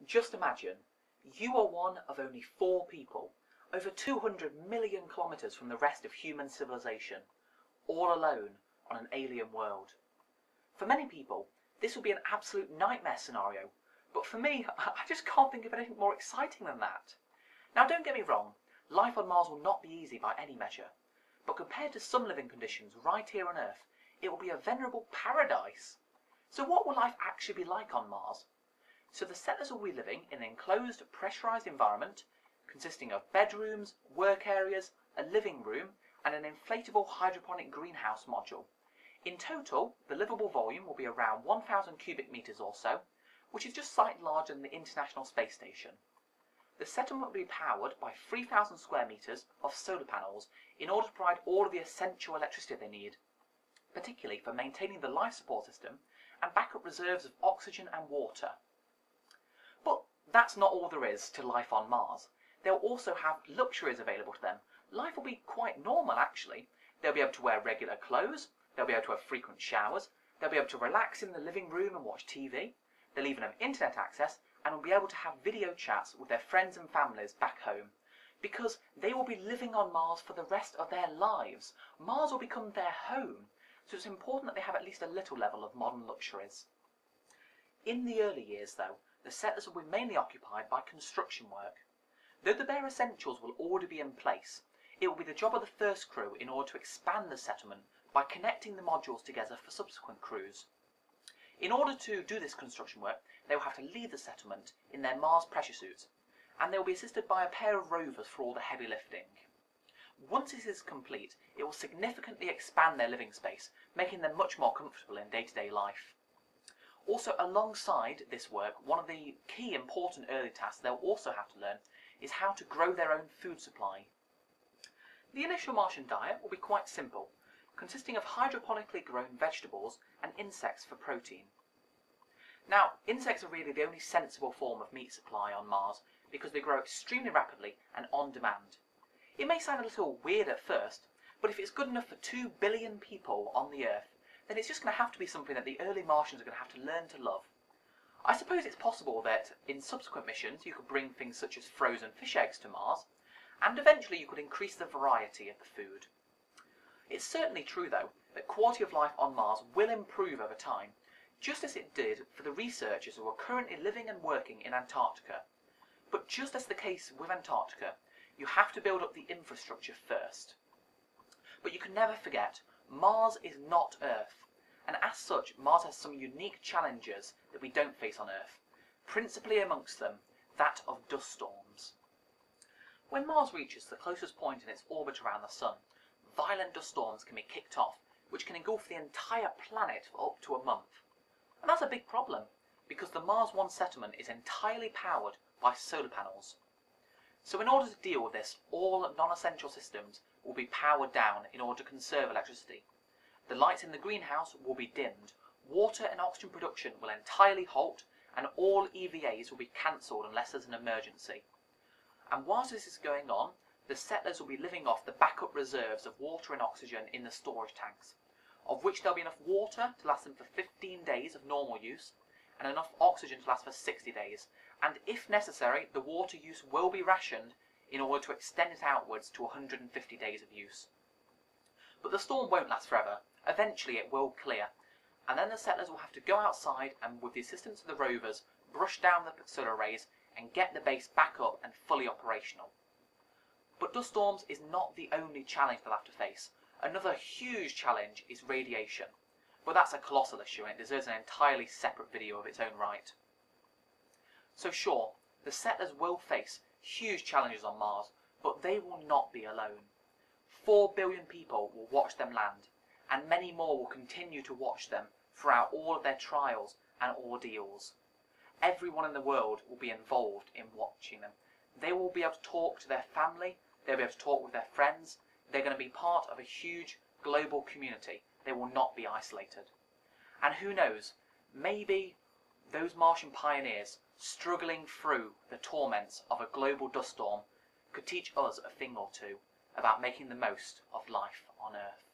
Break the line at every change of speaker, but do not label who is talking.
Just imagine, you are one of only 4 people, over 200 million kilometres from the rest of human civilization, all alone on an alien world. For many people, this would be an absolute nightmare scenario, but for me, I just can't think of anything more exciting than that. Now don't get me wrong, life on Mars will not be easy by any measure, but compared to some living conditions right here on Earth, it will be a venerable paradise. So what will life actually be like on Mars? So the settlers will be living in an enclosed, pressurised environment consisting of bedrooms, work areas, a living room and an inflatable hydroponic greenhouse module. In total, the livable volume will be around 1,000 cubic metres or so, which is just slightly larger than the International Space Station. The settlement will be powered by 3,000 square metres of solar panels in order to provide all of the essential electricity they need, particularly for maintaining the life support system and backup reserves of oxygen and water. But that's not all there is to life on Mars. They'll also have luxuries available to them. Life will be quite normal actually. They'll be able to wear regular clothes, they'll be able to have frequent showers, they'll be able to relax in the living room and watch TV, they'll even have internet access and will be able to have video chats with their friends and families back home. Because they will be living on Mars for the rest of their lives. Mars will become their home, so it's important that they have at least a little level of modern luxuries. In the early years though, the settlers will be mainly occupied by construction work. Though the bare essentials will already be in place, it will be the job of the first crew in order to expand the settlement by connecting the modules together for subsequent crews. In order to do this construction work, they will have to leave the settlement in their Mars pressure suits, and they will be assisted by a pair of rovers for all the heavy lifting. Once this is complete, it will significantly expand their living space, making them much more comfortable in day-to-day life. Also, alongside this work, one of the key important early tasks they'll also have to learn is how to grow their own food supply. The initial Martian diet will be quite simple, consisting of hydroponically grown vegetables and insects for protein. Now, insects are really the only sensible form of meat supply on Mars because they grow extremely rapidly and on demand. It may sound a little weird at first, but if it's good enough for 2 billion people on the Earth, then it's just going to have to be something that the early Martians are going to have to learn to love. I suppose it's possible that in subsequent missions you could bring things such as frozen fish eggs to Mars, and eventually you could increase the variety of the food. It's certainly true though that quality of life on Mars will improve over time, just as it did for the researchers who are currently living and working in Antarctica. But just as the case with Antarctica, you have to build up the infrastructure first. But you can never forget, Mars is not Earth, and as such Mars has some unique challenges that we don't face on Earth, principally amongst them that of dust storms. When Mars reaches the closest point in its orbit around the Sun, violent dust storms can be kicked off, which can engulf the entire planet for up to a month. And that's a big problem, because the Mars One settlement is entirely powered by solar panels. So in order to deal with this, all non-essential systems will be powered down in order to conserve electricity. The lights in the greenhouse will be dimmed, water and oxygen production will entirely halt, and all EVAs will be cancelled unless there's an emergency. And whilst this is going on, the settlers will be living off the backup reserves of water and oxygen in the storage tanks, of which there'll be enough water to last them for 15 days of normal use, and enough oxygen to last for 60 days, and if necessary, the water use will be rationed in order to extend it outwards to 150 days of use. But the storm won't last forever. Eventually it will clear, and then the settlers will have to go outside and, with the assistance of the rovers, brush down the solar rays and get the base back up and fully operational. But dust storms is not the only challenge they'll have to face. Another huge challenge is radiation, but that's a colossal issue and it deserves an entirely separate video of its own right. So sure, the settlers will face huge challenges on Mars, but they will not be alone. 4 billion people will watch them land, and many more will continue to watch them throughout all of their trials and ordeals. Everyone in the world will be involved in watching them. They will be able to talk to their family, they'll be able to talk with their friends, they're going to be part of a huge global community. They will not be isolated. And who knows, maybe those Martian pioneers struggling through the torments of a global dust storm could teach us a thing or two about making the most of life on Earth.